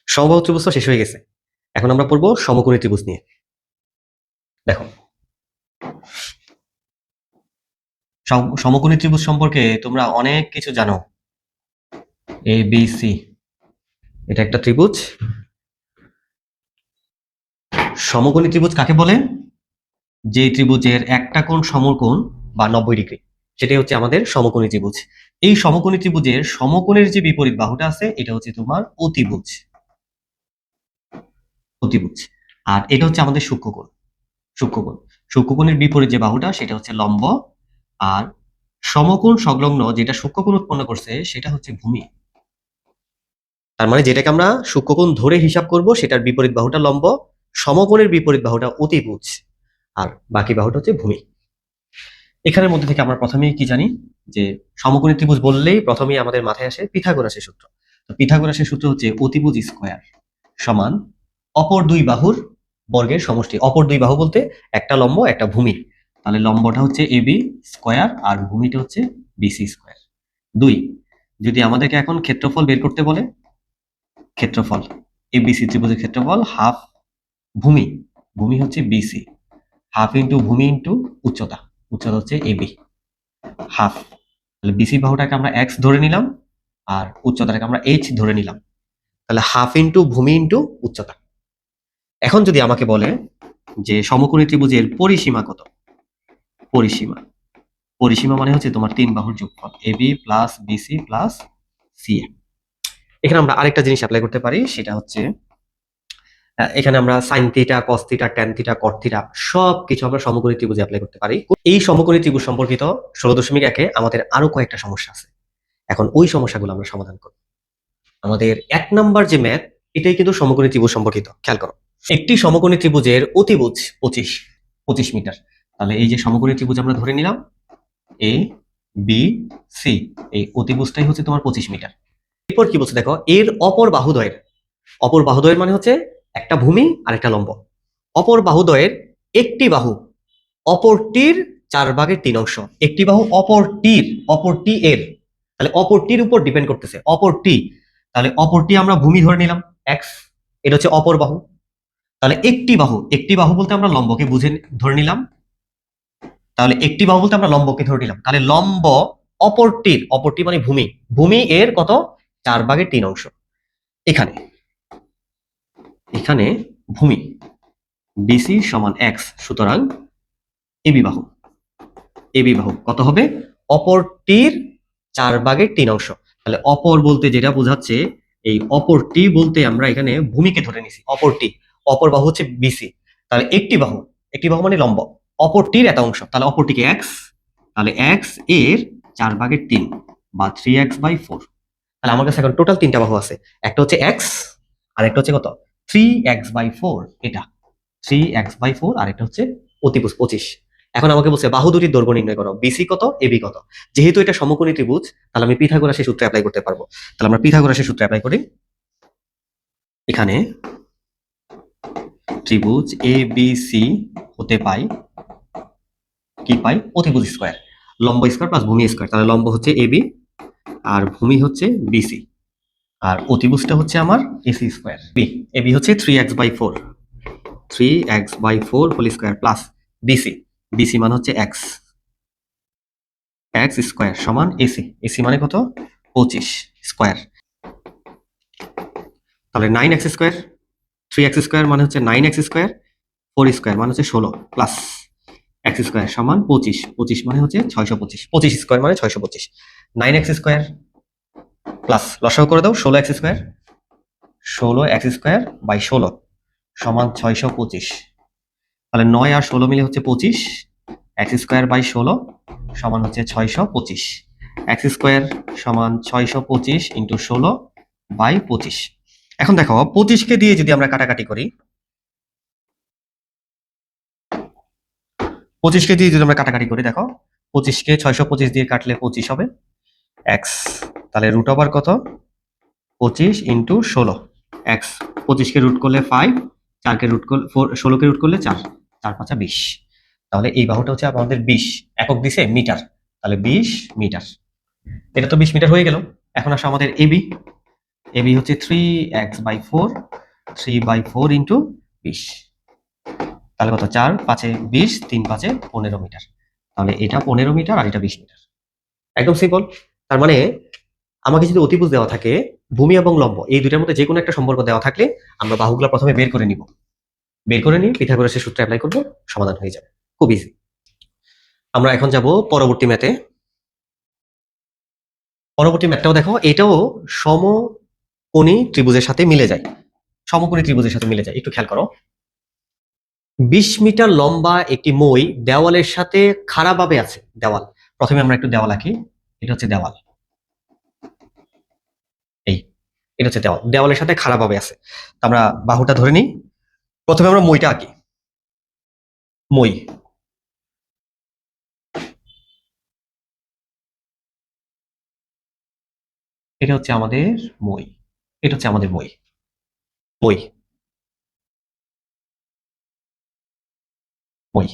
সমবাহু ত্রিভুজ তো শেষ হয়ে গেছে। এখন আমরা পড়বো সমকোণী ত্রিভুজ নিয়ে। দেখো, সমকোণী ত্রিভুজ সম্পর্কে তোমরা অনেক কিছু জানো। এ বি সি, এটা একটা ত্রিভুজ। সমকোণী ত্রিভুজ কাকে বলে? যে ত্রিভুজের একটা কোণ সমকোণ বা 90 ডিগ্রি, সেটাই হচ্ছে আমাদের সমকোণী ত্রিভুজ। এই সমকোণী ত্রিভুজের সমকোণের যে বিপরীত বাহুটা আছে এটা হচ্ছে তোমার অতিভুজ। অতিভুজ। আর এটা হচ্ছে আমাদের সূক্ষ্মকোণ। সূক্ষ্মকোণ, সূক্ষ্মকোণের বিপরীত যে বাহুটা সেটা হচ্ছে লম্ব। আর সমকোণ সংলগ্ন যেটা সূক্ষ্মকোণ উৎপন্ন করছে সেটা হচ্ছে ভূমি। তার মানে যেটাকে আমরা সূক্ষ্মকোণ ধরে হিসাব করব সেটার বিপরীত বাহুটা লম্ব, সমকোণের বিপরীত বাহুটা অতিভুজ, আর বাকি বাহুটা হচ্ছে ভূমি। এখানের মধ্যে থেকে আমরা প্রথমেই কি জানি যে সমকোণী ত্রিভুজ বললেই প্রথমেই আমাদের মাথায় আসে পিথাগোরাসের সূত্র। তো পিথাগোরাসের সূত্র হচ্ছে অতিভুজ স্কয়ার সমান অপর দুই বাহুর বর্গের সমষ্টি। অপর দুই বাহু বলতে একটা লম্ব একটা ভূমি। তাহলে লম্বটা হচ্ছে এবি স্কয়ার আর ভূমিটা হচ্ছে বিসি স্কয়ার। দুই, যদি আমাদেরকে এখন ক্ষেত্রফল বের করতে বলে, ক্ষেত্রফল এবিসি ত্রিভুজের ক্ষেত্রফল হাফ ভূমি, ভূমি হচ্ছে বিসি, হাফ ইন্টু ভূমি ইন্টু উচ্চতা, উচ্চতা হচ্ছে এবি, হাফ। তাহলে বিসি বাহুটাকে আমরা এক্স ধরে নিলাম আর উচ্চতাটাকে আমরা এইচ ধরে নিলাম। তাহলে হাফ ইন্টু ভূমি ইন্টু উচ্চতা। এখন যদি আমাকে বলে যে সমকোণী ত্রিভুজের পরিসীমা কত, পরিসীমা, পরিসীমা মানে হচ্ছে তোমার তিন বাহুর যোগফল AB plus BC plus CA. এখানে আমরা আরেকটা জিনিস অ্যাপ্লাই করতে পারি, সেটা হচ্ছে এখানে আমরা sine theta, cos theta, tan theta, কট থিটা সবকিছু আমরা সমকোণী ত্রিভুজে অ্যাপ্লাই করতে পারি। এই সমকোণী ত্রিভুজ সম্পর্কিত 16.1 আমাদের আরো কয়েকটা সমস্যা আছে। এখন ওই সমস্যাগুলো আমরা সমাধান করব। আমাদের 1 নাম্বার যে ম্যাথ, এটাই কিন্তু সমকোণী ত্রিভুজ সম্পর্কিত। খেয়াল করো, একটি সমকোণী ত্রিভুজের অতিভুজ 25 মিটার। তাহলে এই যে সমকোণী ত্রিভুজ আমরা ধরে নিলাম এ বি সি, এই অতিভুজটাই হচ্ছে তোমার 25 মিটার। এরপর কি বলছে দেখো, এর অপর বাহুদ্বয়ের, অপর বাহুদ্বয়ের মানে হচ্ছে একটা ভূমি আর একটা লম্ব, অপর বাহুদ্বয়ের একটি বাহু অপরটির 4/3 অংশ। একটি বাহু অপরটির, অপরটি এর, তাহলে অপরটির উপর ডিপেন্ড করতেছে অপরটি। তাহলে অপরটি আমরা ভূমি ধরে নিলাম এক্স, এটা হচ্ছে অপর বাহু। তাহলে একটি বাহু, একটি বাহু বলতে আমরা লম্বকে বুঝে ধরে নিলাম। তাহলে একটি বাহু বলতে আমরা লম্বকে ধরে নিলাম। তাহলে লম্ব অপরটির, অপরটি মানে ভূমি, ভূমি এর কত 4/3 অংশ। এখানে, এখানে ভূমি বিসি সমান এক্স, সুতরাং এবি বাহু, এবি বাহু কত হবে অপরটির 4/3 অংশ। তাহলে অপর বলতে যেটা বোঝাচ্ছে, এই অপরটি বলতে আমরা এখানে ভূমিকে ধরে নিছি। অপরটি, অপর বাহু হচ্ছে বিসি। তাহলে একটি বাহু, একটি বাহু মানে লম্ব, অপরটির এত অংশ, তাহলে অপরটিকে এক্স, তাহলে এক্স এর 4/3 বা 3x/4। তাহলে আমার কাছে এখন টোটাল তিনটা বাহু আছে, একটা হচ্ছে এক্স, আর একটা হচ্ছে কত 3x/4, এটা 3x/4, আর একটা হচ্ছে অতিভুজ 25। এখন আমাকে বলছে বাহু দুটির দৈর্ঘ্য নির্ণয় করো, বিসি কত এবি কত। যেহেতু এটা সমকোণী ত্রিভুজ, তাহলে আমি পিথাগোরাসের সূত্র অ্যাপ্লাই করতে পারবো। তাহলে আমরা পিথাগোরাসের সূত্র অ্যাপ্লাই করি। এখানে ত্রিভুজ এ বি সি হতে পাই, কি পাই অতিভুজ স্কয়ার, লম্ব স্কয়ার প্লাস ভূমি স্কয়ার। তাহলে লম্ব হচ্ছে এবি আর ভূমি হচ্ছে বিসি, আর অতিভুজটা হচ্ছে আমার এসি স্কয়ার। বি, এবি হচ্ছে 3x/4, 3x/4 whole square plus BC, BC মান হচ্ছে এক্স, এক্স স্কয়ার সমান এসি, এসি মানে কত 25 স্কয়ার। তাহলে 9x স্কয়ার, 3x স্কয়ার মানে হচ্ছে 9x স্কয়ার, 4 স্কয়ার মানে হচ্ছে 16 প্লাস এক্স স্কয়ার সমান 25, 25 মানে হচ্ছে 625, 25 স্কয়ার মানে 625। 9x স্কয়ার প্লাস লসাগু করে দাও 16x square, 16x square by 16 সমান 625। তাহলে 9 আর 16 মিলে হচ্ছে 25, এক্স স্কয়ার বাই 16 সমান হচ্ছে 625। এক্স স্কয়ার সমান 625 ইন্টু 16/25। এখন দেখো 25কে দিয়ে যদি আমরা কাটাকাটি করি, 25কে দিয়ে যদি আমরা কাটাকাটি করি, দেখো 25কে 625 দিয়ে কাটলে 25 হবে এক্স, তাহলে রুট ওভার কত 25 ইন্টু 16 এক্স। 25কে রুট করলে 5, 4কে রুট করলে 4, 16কে রুট করলে 4, 4 5 20। তাহলে এই বাহুটা হচ্ছে আমাদের 20, একক দিছে মিটার, তাহলে 20 মিটার। এটা তো 20 মিটার হয়ে গেল। এখন আসো আমাদের এবি, এবি হচ্ছে 3x/4, 3/4 ইন্টু 20, তাহলে কত, 4 5 20, 3 5 15 মিটার। তাহলে এটা 15 মিটার আর এটা 20 মিটার। একদম সিম্পল। তার মানে আমাকে যদি অতিভুজ দেওয়া থাকে, ভূমি এবং লম্ব এই দুইটার মধ্যে যে কোনো একটা সম্পর্ক দেওয়া থাকলে আমরা বাহুগুলো প্রথমে বের করে নিব, বের করে নিয়ে পিথাগোরাসের সূত্র অ্যাপ্লাই করব, সমাধান হয়ে যাবে, খুব ইজি। আমরা এখন যাব পরবর্তী ম্যাথে। পরবর্তী ম্যাথটাও দেখো, এটাও সমকোণী ত্রিভুজের সাথে মিলে যায়, সমকোণী ত্রিভুজের সাথে মিলে যায়, একটু খেয়াল করো। 20 মিটার লম্বা একটি মই দেওয়ালের সাথে খাড়াভাবে আছে। দেওয়াল, প্রথমে আমরা একটু দেওয়াল আঁকি। এটা হচ্ছে দেওয়াল, এই এটা হচ্ছে দেওয়াল, দেওয়ালের সাথে খাড়াভাবে আছে। তো আমরা বাহুটা ধরে নিই। প্রথমে আমরা মইটা আঁকি, মই, এটা হচ্ছে আমাদের মই, এটা হচ্ছে আমাদের মই, মই, মই।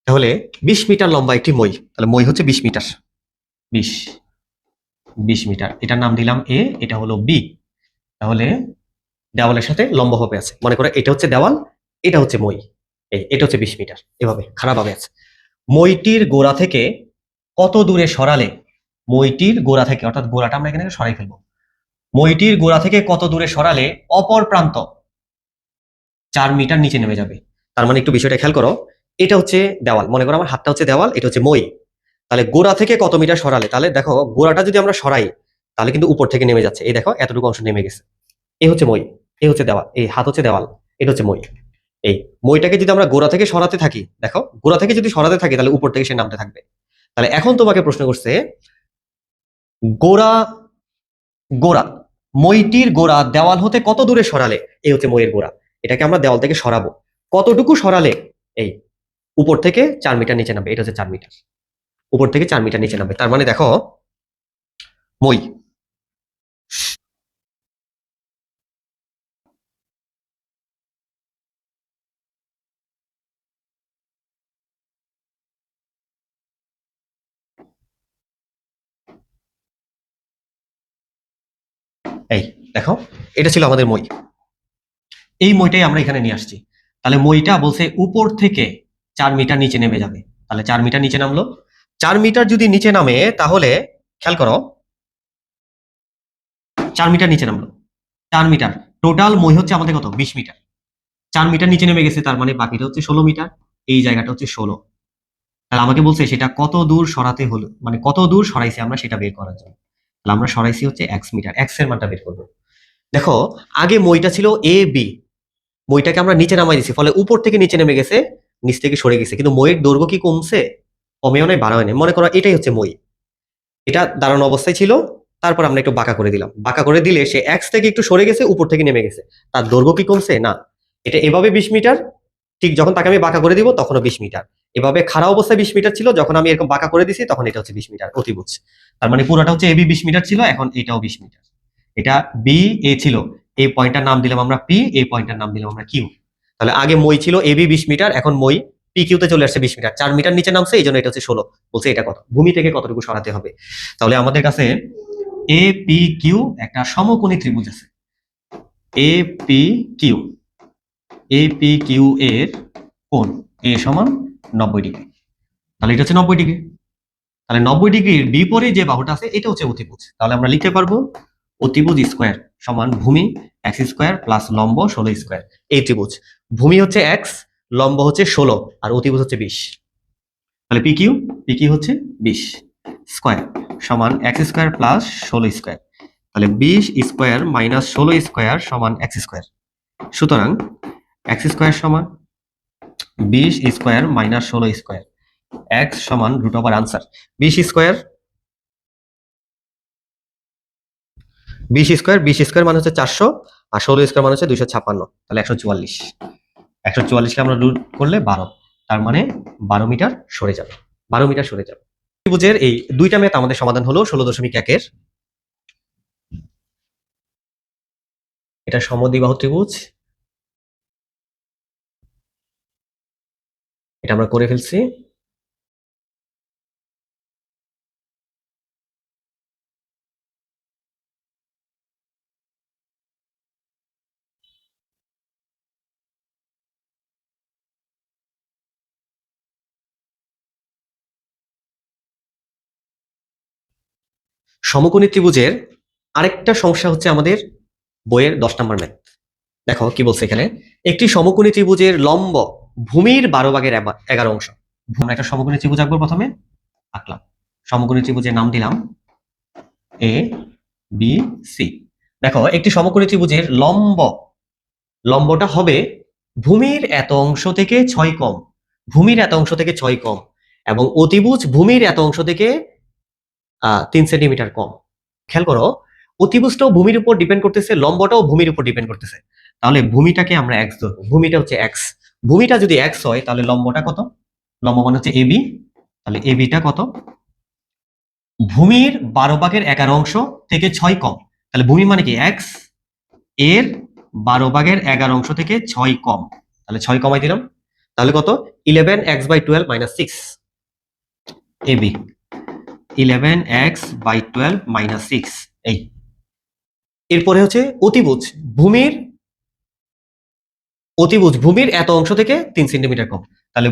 তাহলে 20 মিটার লম্বা একটি মই, তাহলে মই হচ্ছে 20 মিটার, 20 20 মিটার, এটার নাম দিলাম এ, এটা হলো বি। তাহলে দেওয়ালের সাথে লম্বভাবে আছে, মনে করো এটা হচ্ছে দেওয়াল, এটা হচ্ছে মই, এটা হচ্ছে 20 মিটার, এভাবে খাড়াভাবে আছে। মইটির গোড়া থেকে কত দূরে সরালে, মইটির গোড়া থেকে, অর্থাৎ গোড়াটা আমরা এখানে সরাই ফেলবো, মইটির গোড়া থেকে কত দূরে সরালে অপর প্রান্ত 4 মিটার নিচে নেমে যাবে। তার মানে একটু বিষয়টা খেয়াল করো, এটা হচ্ছে দেওয়াল, মনে করো আমার হাতটা হচ্ছে দেওয়াল, এটা হচ্ছে মই। তাহলে গোড়া থেকে কত মিটার সরালে, তাহলে দেখো গোড়াটা যদি আমরা সরাই তাহলে কিন্তু উপর থেকে নেমে যাচ্ছে, এই দেখো এতটুকু অংশ নেমে গেছে। এই হচ্ছে মই, এই হচ্ছে দেওয়াল, এই হাত হচ্ছে দেওয়াল, এটা হচ্ছে মই। এই মইটাকে যদি আমরা গোড়া থেকে সরাতে থাকি, দেখো গোড়া থেকে যদি সরাতে থাকি তাহলে উপর থেকে সে নামতে থাকবে। তাহলে এখন তোমাকে প্রশ্ন করছে, গোড়া, গোড়া, মইটির গোড়া দেওয়াল হতে কত দূরে সরালে, এই হচ্ছে মইয়ের গোড়া, এটাকে আমরা দেওয়াল থেকে সরাবো, কতটুকু সরালে এই উপর থেকে 4 মিটার নিচে নামবে, এটা হচ্ছে 4 মিটার, উপর থেকে 4 মিটার নিচে নামবে। তার মানে দেখো মই, এই দেখো এটা ছিল আমাদের মই, এই মইটাই আমরা এখানে নিয়ে আসছি। তাহলে মইটা বলছে উপর থেকে 4 মিটার নিচে নেমে যাবে, তাহলে 4 মিটার নিচে নামলো। 4 মিটার যদি নিচে নামে তাহলে খেয়াল করো, 4 মিটার নিচে নামলো, 4 মিটার, টোটাল মই হচ্ছে আমাদের কত, 20 মিটার। 4 মিটার নিচে নেমে গেছে, তার মানে বাকিটা হচ্ছে 16 মিটার, এই জায়গাটা হচ্ছে 16। তাহলে আমাকে বলছে সেটা কত দূর সরাতে হলো, মানে কত দূর সরাইছি আমরা সেটা বের করার জন্য। তাহলে আমরা সরাইছি হচ্ছে x মিটার, x এর মানটা বের করবো। দেখো আগে মইটা ছিল এ বি, মইটাকে আমরা নিচে নামাই দিছি, ফলে উপর থেকে নিচে নেমে গেছে, নিচ থেকে সরে গেছে, কিন্তু মইয়ের দৈর্ঘ্য কি কমছে, কমেও নাই বাড়াও নাই। মনে করো এটাই হচ্ছে মই, এটা দাঁড়ানো অবস্থায় ছিল, তারপর আমরা একটু বাঁকা করে দিলাম, বাঁকা করে দিলে সে এক্স থেকে একটু সরে গেছে, উপর থেকে নেমে গেছে, তার দৈর্ঘ্য কি কমছে, না। এটা এভাবে 20 মিটার, ঠিক যখন তাকে আমি বাঁকা করে দিব তখনও 20 মিটার, এভাবে খাড়া অবস্থায় 20 মিটার ছিল, যখন আমি এরকম বাঁকা করে দিছি তখন এটা হচ্ছে 20 মিটার অতিভুজ। তার মানে পুরোটা হচ্ছে এবি 20 মিটার ছিল, এখন এটাও 20 মিটার। এটা বি এ ছিল, এই পয়েন্টটার নাম দিলাম আমরা পি, এই পয়েন্টটার নাম দিলাম আমরা কিউ। তাহলে আগে মই ছিল এবি 20 মিটার, এখন মই পি কিউতে চলে আসছে 20 মিটার, 4 মিটার নিচে নামছে, এই জন্য এটা হচ্ছে 16। বলছে এটা কত, ভূমি থেকে কতটুকু সরাতে হবে। তাহলে আমাদের কাছে এ পি কিউ একটা সমকোণী ত্রিভুজ আছে, A P Q, A P Q এর কোণ এ সমান 90 ডিগ্রি, তাহলে এটা হচ্ছে 90 ডিগ্রি। তাহলে 90 ডিগ্রির বিপরীত যে বাহুটা আছে এটা হচ্ছে অতিভুজ, তাহলে আমরা লিখতে পারবো অতিভুজ স্কোয়ার সমান ভূমি এক্স স্কোয়ার প্লাস লম্ব 16 স্কোয়ার। এই ত্রিভুজ ভূমি হচ্ছে এক্স, লম্ব হচ্ছে 16, আর অতিভুজ হচ্ছে 20। তাহলে পি কিউ হচ্ছে 20 স্কোয়ার সমান এক্স স্কোয়ার প্লাস 16 স্কোয়ার, তাহলে 20 স্কোয়ার মাইনাস 16 স্কোয়ার সমান এক্স স্কোয়ার। সুতরাং এক্স স্কোয়ার সমান 20 স্কোয়ার মাইনাস 16 স্কোয়ার, এক্স সমান root over answer 20 square, 20 square, 20 square মানে হচ্ছে 400, আর 16 স্কোয়ার মানে হচ্ছে 256, তাহলে 144। 144কে আমরা রুট করলে 12, তার মানে 12 মিটার সরে যাবে, 12 মিটার সরে যাবে। ত্রিভুজের এই দুইটা ম্যাথ আমাদের সমাধান হলো 16.1 এর। এটা সমদ্বিবাহু ত্রিভুজ, এটা আমরা করে ফেলছি। সমকোণী ত্রিভুজের আরেকটা সমস্যা হচ্ছে আমাদের বইয়ের 10 নম্বর ম্যাথ। দেখো কি বলছে এখানে, একটি সমকোণী ত্রিভুজের লম্ব ভূমির 12/11 অংশ। আমরা একটা সমকোণী ত্রিভুজ আঁকবো, প্রথমে আঁকলাম সমকোণী ত্রিভুজের নাম দিলাম এ বি সি। দেখো একটি সমকোণী ত্রিভুজের লম্বটা হবে ভূমির এত অংশ থেকে 6 কম, ভূমির এত অংশ থেকে 6 কম, এবং অতিভুজ ভূমির এত অংশ থেকে 3 সেন্টিমিটার কম। খেয়াল করো, অতিভুজটাও ভূমির উপর ডিপেন্ড করতেছে, লম্বটাও ভূমির উপর ডিপেন্ড করতেছে। তাহলে ভূমিটাকে আমরা এক্স ধরবো, ভূমিটা হচ্ছে এক্স। ভূমিটা যদি এক্স হয় তাহলে লম্বটা কত? লম্ব মানে হচ্ছে এবি, তাহলে এবিটা কত? ভূমির 12/11 অংশ থেকে 6 কম, তাহলে ভূমি মানে কি এক্স, এর 12/11 অংশ থেকে 6 কম, তাহলে 6 কমাই দিলাম, তাহলে কত? 11x/12 - 6 AB, 11x/12 - 6। এই এরপরে হচ্ছে অতিভুজ ভূমির এত অংশ থেকে 3 সেন্টিমিটার কম, তাহলে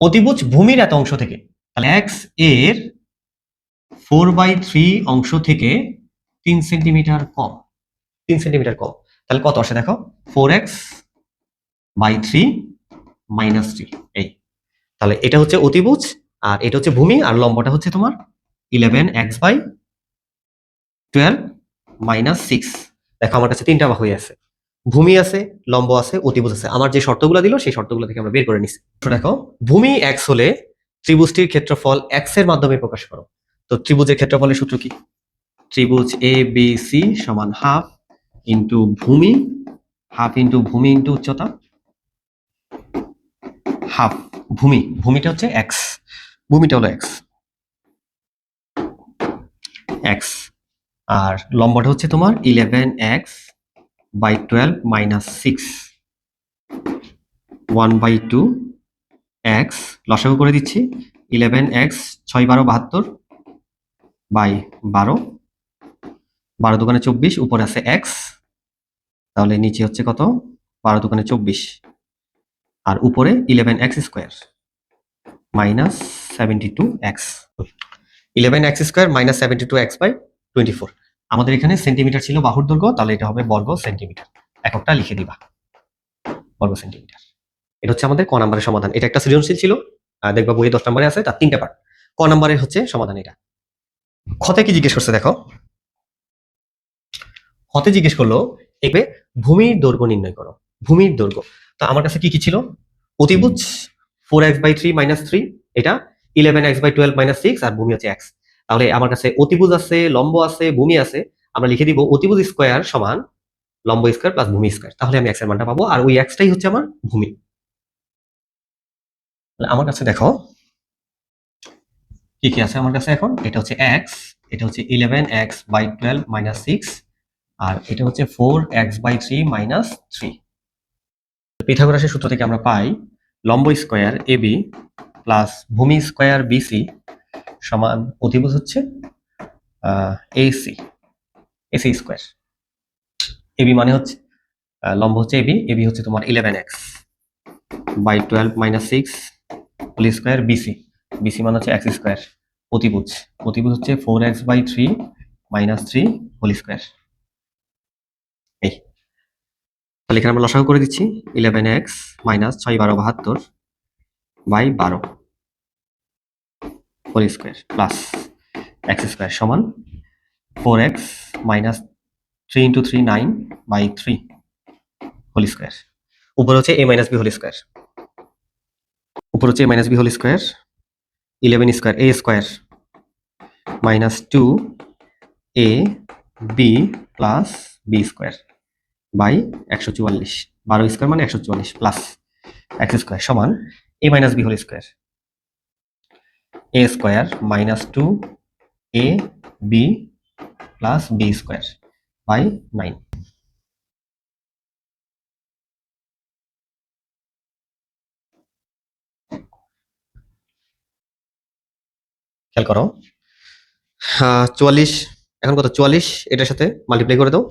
অতিভুজ ভূমির এত অংশ থেকে, তাহলে এক্স এর 4/3 অংশ থেকে 3 সেন্টিমিটার কম, 3 সেন্টিমিটার কম, তাহলে কত আসে দেখো, 4x/3 - 3। এই তাহলে এটা হচ্ছে অতিভুজ, আর এটা হচ্ছে ভূমি, আর লম্বটা হচ্ছে তোমার 11x/12 - 6। দেখো আমার কাছে 3টা বাহুই আছে, ভূমি আছে, লম্ব আছে, অতিভুজ আছে। আমার যে শর্তগুলো দিল সেই শর্তগুলো থেকে আমরা বের করে নিছি। তো দেখো, ভূমি x হলে ত্রিভুজটির ক্ষেত্রফল x এর মাধ্যমে প্রকাশ করো। তো ত্রিভুজের ক্ষেত্রফলের সূত্র কি? ত্রিভুজ এ বি সি সমান হাফ ইন্টু ভূমি, হাফ ইন্টু ভূমি ইন্টু উচ্চতা, হাফ ভূমিটা হচ্ছে এক্স, ভূমিটা হলো এক্স, আর লম্বটা হচ্ছে তোমার 11x/12 - 6, 1/2 x, লসাগু করে দিচ্ছি, 11x 6 12 72 বাই 12, 12 দোকানে 24, উপরে আছে x, তাহলে নিচে হচ্ছে কত? 12 দোকানে 24, আর উপরে 11x square minus 72x, 11x² - 72x/24। আমাদের এখানে সেন্টিমিটার ছিল বাহুর দৈর্ঘ্য, তাহলে এটা হবে বর্গ সেন্টিমিটার। এককটা লিখে দিবা, বর্গ সেন্টিমিটার। এটা হচ্ছে আমাদের ক নাম্বারের সমাধান। এটা একটা সৃজনশীল ছিল, দেখবা বইয়ে 10 নম্বরে আছে, তার 3টা পার্ট। ক নাম্বারের হচ্ছে সমাধান এটা। খতে কি জিজ্ঞেস করছে দেখো, খতে জিজ্ঞেস করলো এবে ভূমির দৈর্ঘ্য নির্ণয় করো, ভূমির দৈর্ঘ্য। তো আমার কাছে কি কি ছিল? অতিভুজ 4x/3 - 3, এটা 11x/12 - 6, আর ভূমি হচ্ছে x। তাহলে আমার কাছে অতিভুজ আছে, লম্ব আছে, ভূমি আছে, আমরা লিখে দিব অতিভুজ স্কয়ার সমান লম্ব স্কয়ার প্লাস ভূমি স্কয়ার, তাহলে আমি x এর মানটা পাবো, আর ওই x টাই হচ্ছে আমার ভূমি। তাহলে আমার কাছে দেখো কি কি আছে আমার কাছে এখন, এটা হচ্ছে x, এটা হচ্ছে 11x/12 - 6, আর এটা হচ্ছে 4x/3 - 3। পিথাগোরাসের সূত্র থেকে আমরা পাই লম্ব স্কয়ার এবি প্লাস ভূমি স্কয়ার বিসি সমান অতিভুজ হচ্ছে এসি স্কয়ার। এবি মানে হচ্ছে লম্ব হচ্ছে এবি, এবি হচ্ছে তোমার 11x/12 - 6 হোল স্কয়ার, বিসি মানে হচ্ছে x স্কয়ার, অতিভুজ হচ্ছে 4x/3 - 3 হোল স্কয়ার। এই তাহলে এখানে আমরা লসাগু করে দিচ্ছি, 11x - 6 12 72 by 12 whole square plus x square সমান 4x - 3 × 3 9 বাই 3 হোল স্কয়ার। উপরে হচ্ছে a - b হোল স্কয়ার, উপরে হচ্ছে a - b whole square, 11 square a square minus 2ab plus b square by 144, 12 square মানে 144 প্লাস x স্কয়ার সমান a - b whole square, a square minus 2ab plus b square by 9। খেয়াল করো, 44 এখন কত? 44 এটার সাথে মাল্টিপ্লাই করে দাও,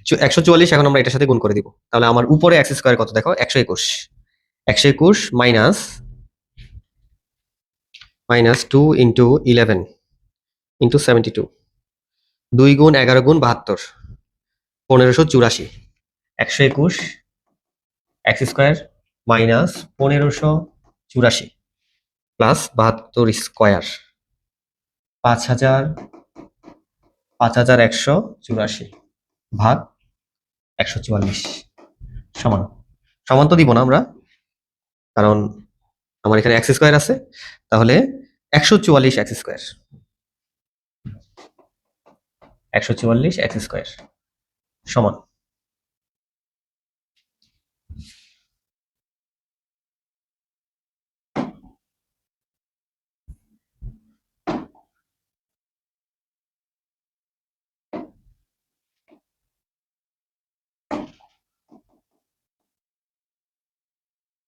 144 এখন আমরা এটার সাথে গুণ করে দিব, তাহলে আমার উপরে x স্কয়ার কত দেখো? 121, 121 মাইনাস 2 × 11 ইন্টু 72, 2 গুণ 11 গুণ 72, 1584, 121 x square minus 1584 plus 72 square 5184 ভাগ 144 সমান সমান তো দিব না আমরা, কারণ আমার এখানে এক্স স্কোয়ার আছে, তাহলে 144 এক্স স্কোয়ার 144 এক্স স্কোয়ার সমান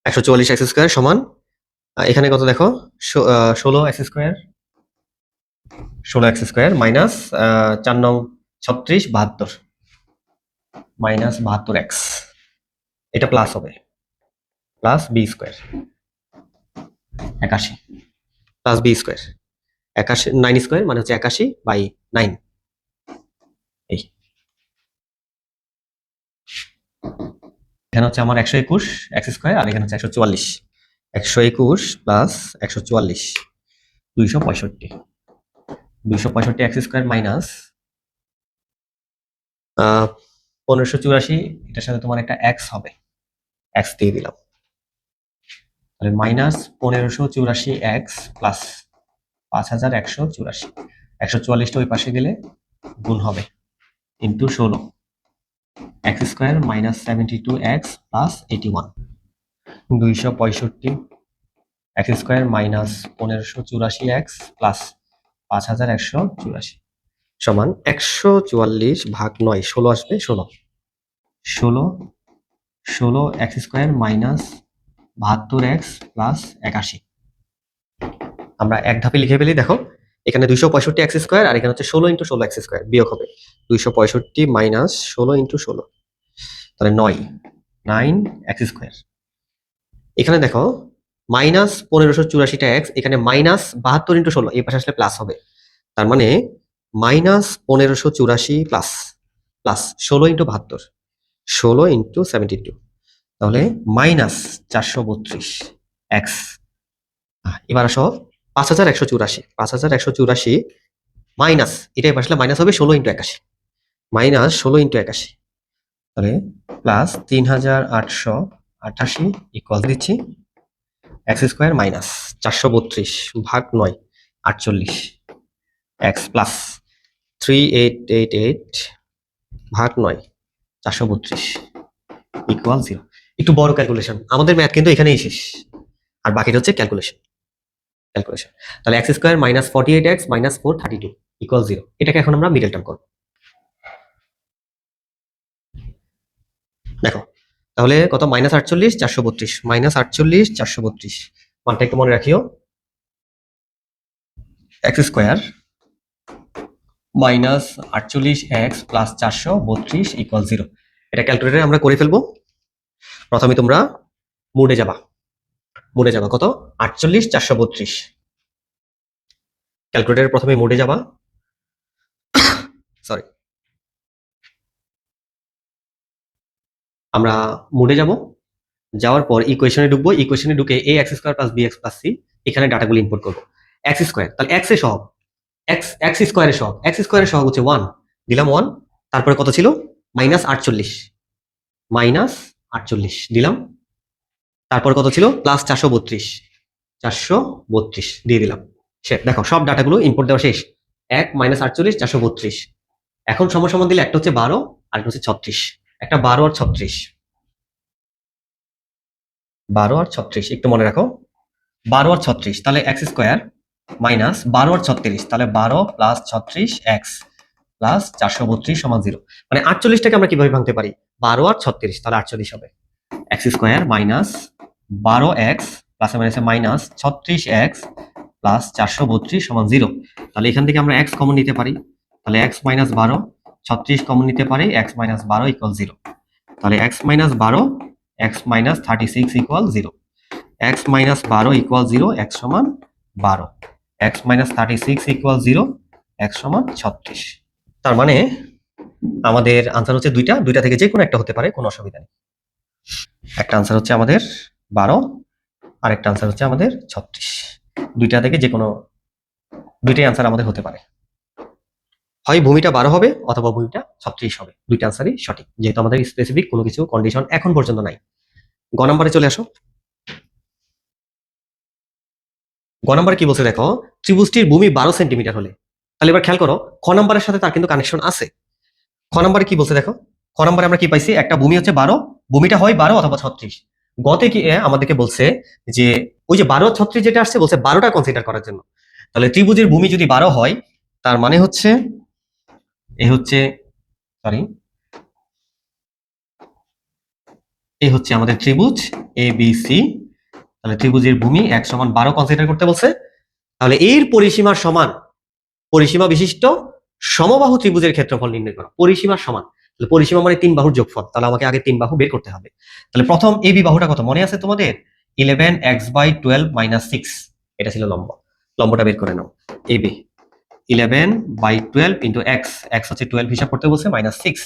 144 এক্স স্কোয়ার সমান এখানে কত দেখো, 16 x square, 16 x square minus 4 9 36 72 minus 72 x, এটা প্লাস হবে, plus b square 81 plus b square 81, 9 square মানে হচ্ছে 81/9, এই এখানে হচ্ছে আমার 121 এক্স স্কোয়ার আর এখানে হচ্ছে 144, 121 প্লাস 144 265, 265 এক্স স্কোয়ার মাইনাস 1584, এটার সাথে তোমার একটা এক্স হবে, এক্স দিয়ে দিলাম, তাহলে মাইনাস 1584 এক্স প্লাস 5184, 144টা ওই পাশে গেলে গুণ হবে into 16 x square minus 72 x plus 81, 265 x square minus 1584 x plus 5184 সমান 144 ভাগ 9, 16 আসবে, 16 x square minus 72 x plus 81, আমরা এক ধাপে লিখে ফেলি, দেখো এখানে 265 এক্স স্কোয়ার আর এখানে হচ্ছে 16 ইন্টু 16 এক্স স্কোয়ার, বিয়োগ হবে 265 মাইনাস 16 ইন্টু 16, তাহলে 9 এক্স স্কোয়ার, এখানে দেখো মাইনাস 1584টা এক্স, এখানে মাইনাস 72 ইন্টু 16, এই পাশে আসলে প্লাস হবে, তার মানে minus 1584 plus plus 16 into 72, 16 into 72, তাহলে মাইনাস 432 এক্স। এবার আসো 5184 মাইনাস, এটাই আসলে মাইনাস হবে 16 ইন্টু 81, মাইনাস 16 ইন্টু 81, তাহলে প্লাস 3888 ইকুয়াল দিচ্ছি এক্স স্কোয়ার মাইনাস 432 ভাগ 9 48 এক্স প্লাস 3888 ভাগ 9 432 ইকুয়াল 0। একটু বড় ক্যালকুলেশন, আমাদের ম্যাথ কিন্তু এখানেই শেষ, আর বাকিটা হচ্ছে ক্যালকুলেশন। তাহলে x square minus 48 x minus 432 equal 0, এটাকে এখন আমরা মিডল টার্ম করব। দেখো তাহলে কত, মাইনাস 48 432, মাইনাস 48 432, মানটা একটু মনে রাখিও, x square minus 48 x plus 432 equal 0। এটা ক্যালকুলেটরে আমরা করে ফেলবো। প্রথমে তোমরা মোডে যাবা, কত 48 432, ক্যালকুলেটরের প্রথমে মোডে যাবা, সরি আমরা মোডে যাব, যাওয়ার পর ইকুয়েশনে ঢুকবো, ইকুয়েশনে ঢুকে A x square plus B x plus C, এখানে ডাটাগুলো ইনপুট করবো। এক্স স্কোয়ার, তাহলে এক্স এর সহগ, এক্স স্কোয়ারের সহগ, এক্স স্কোয়ারের সহগ হচ্ছে 1, দিলাম 1, তারপরে কত ছিল মাইনাস 48, মাইনাস 48 দিলাম, তারপর কত ছিল প্লাস 432 দিয়ে দিলাম। দেখো সব ডাটাগুলো ইনপুট দেওয়া শেষ, 1 মাইনাস 48 432, এখন সমান দিলে একটা হচ্ছে 12 আর একটা হচ্ছে 36, একটা 12 আর 36, 12 আর 36 একটু মনে রাখো, 12 আর 36, তাহলে এক্স স্কোয়ার মাইনাস 12 আর 36, তাহলে 12 প্লাস 36 এক্স প্লাস 432 সমান 0। মানে 48টাকে আমরা কিভাবে ভাঙতে পারি, 12 আর 36, তাহলে 48 হবে, x square minus 12 x plus minus 36 x plus 432 সমান 0। তাহলে এখান থেকে আমরা এক্স কমন নিতে পারি, তাহলে এক্স মাইনাস 12, 36 কমন নিতে পারি, এক্স মাইনাস 12 ইকুয়াল 0, তাহলে x minus 12 x minus 36 equal 0, x minus 12 equal 0, x সমান 12, এক্স মাইনাস 36 ইকুয়াল 0, x সমান 36। তার মানে আমাদের আনসার হচ্ছে দুইটা থেকে যে কোনো একটা হতে পারে, কোনো অসুবিধা নেই। একটা আনসার হচ্ছে আমাদের 12, আর একটা আনসার হচ্ছে আমাদের 36। দুইটা থেকে যে কোনো দুইটাই আনসার আমাদের হতে পারে, হয় ভূমিটা 12 হবে অথবা ভূমিটা 36 হবে। দুইটা আনসারই সঠিক, যেহেতু আমাদের স্পেসিফিক কোনো কিছু কন্ডিশন এখন পর্যন্ত নাই। গ নম্বরে চলে আসো। গ নম্বরে কি বলছে দেখো, ত্রিভুজটির ভূমি 12 সেন্টিমিটার হলে, তাহলে এবার খেয়াল করো খ নম্বরের সাথে তার কিন্তু কানেকশন আছে। খ নম্বরে কি বলছে দেখো, খ নম্বরে আমরা কি পাইছি, একটা ভূমি হচ্ছে 12, ভূমিটা হয় 12 অথবা 36। গতে কি আমাদেরকে বলছে যে ওই যে 12 36 যেটা আসছে বলছে 12টা কনসিডার করার জন্য। তাহলে ত্রিভুজের ভূমি যদি 12 হয়, তার মানে হচ্ছে সরি, এই হচ্ছে আমাদের ত্রিভুজ এ বি সি। তাহলে ত্রিভুজের ভূমি 1 সমান 12 কনসিডার করতে বলছে। তাহলে এর পরিসীমার সমান পরিসীমা বিশিষ্ট সমবাহু ত্রিভুজের ক্ষেত্রফল নির্ণয় করো। পরিসীমার সমান, তাহলে পরিসীমা মানে 3 বাহুর যোগফল, তাহলে আমাকে আগে 3 বাহু বের করতে হবে। তাহলে প্রথম এবি বাহুটা কত মনে আছে তোমাদের? 11x/12 - 6, এটা ছিল লম্ব। লম্বটা বের করে নাও। এবি 11/12 ইন্টু এক্স, এক্স হচ্ছে 12 হিসাব করতে বলছে, -6।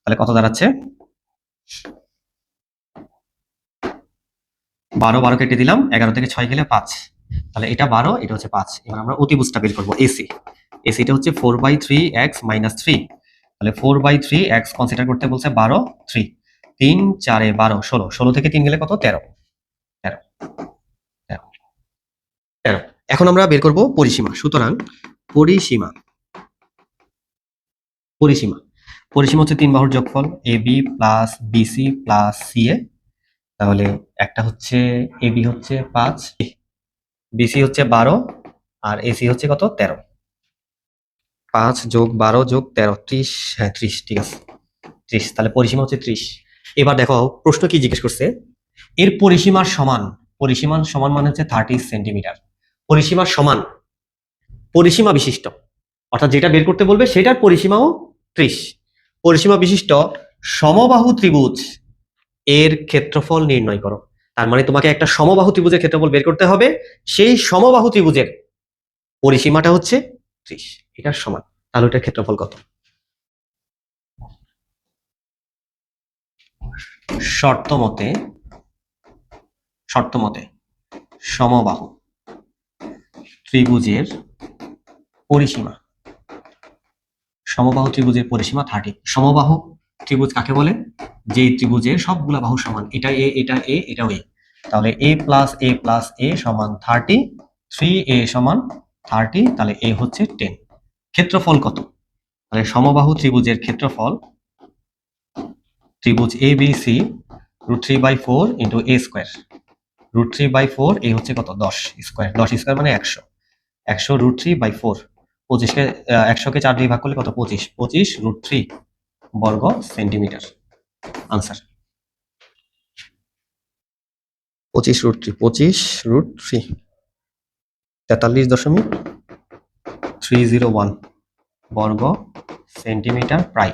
তাহলে কত দাঁড়াচ্ছে? 12 কেটে দিলাম, 11 থেকে 6 গেলে 5। তাহলে এটা 12, এটা হচ্ছে 5। এবার আমরা অতিভুজটা বের করবো, এসি। এসিটা হচ্ছে 4/3x - 3। তাহলে 4/3x কনসিডার করতে বলছে 12, 3 3 4 12 16, 16 থেকে 3 গেলে কত? 13। 13 13 13। এখন আমরা বের করব পরিসীমা। সুতরাং পরিসীমা পরিসীমা পরিসীমা হচ্ছে 3 বাহুর যোগফল, AB plus BC plus CA. তাহলে একটা হচ্ছে এবি হচ্ছে 5, বিসি হচ্ছে 12, আর এসি হচ্ছে কত? 13। 5 যোগ 12 যোগ 13, 30। হ্যাঁ 30, ঠিক আছে 30। তাহলে পরিসীমা হচ্ছে 30। এবার দেখো প্রশ্ন কি জিজ্ঞেস করছে, এর পরিসীমার সমান। পরিসীমার সমান মানে হচ্ছে 30 সেন্টিমিটার। পরিসীমার সমান পরিসীমা বিশিষ্ট, অর্থাৎ যেটা বের করতে বলবে সেটার পরিসীমাও 30। পরিসীমা বিশিষ্ট সমবাহু ত্রিভুজ এর ক্ষেত্রফল নির্ণয় করো। তার মানে তোমাকে একটা সমবাহু ত্রিভুজের ক্ষেত্রফল বের করতে হবে, সেই সমবাহু ত্রিভুজের পরিসীমাটা হচ্ছে 30, এটার সমান। তাহলে এটার ক্ষেত্রফল কত? শর্ত মতে সমবাহু ত্রিভুজের পরিসীমা 30। সমবাহু ত্রিভুজ কাকে বলে? যে ত্রিভুজের সবগুলা বাহু সমান, এটা এ, এটা এ, এটাও এ। তাহলে a plus a plus a সমান 30, 3a সমান 30, তাহলে a হচ্ছে 10। ক্ষেত্রফল কত? তাহলে সমবাহু ত্রিভুজের ক্ষেত্রফল, ত্রিভুজ A B C, √3/4 into a square. √3/4, A হচ্ছে কত? 10 স্কোয়ার। 10 স্কোয়ার মানে 100। 100 √3/4। 25কে 100কে 4 দিয়ে ভাগ করলে কত? 25। 25 √3 বর্গ সেন্টিমিটার। আনসার 25 √3 43.301 বর্গ সেন্টিমিটার প্রায়।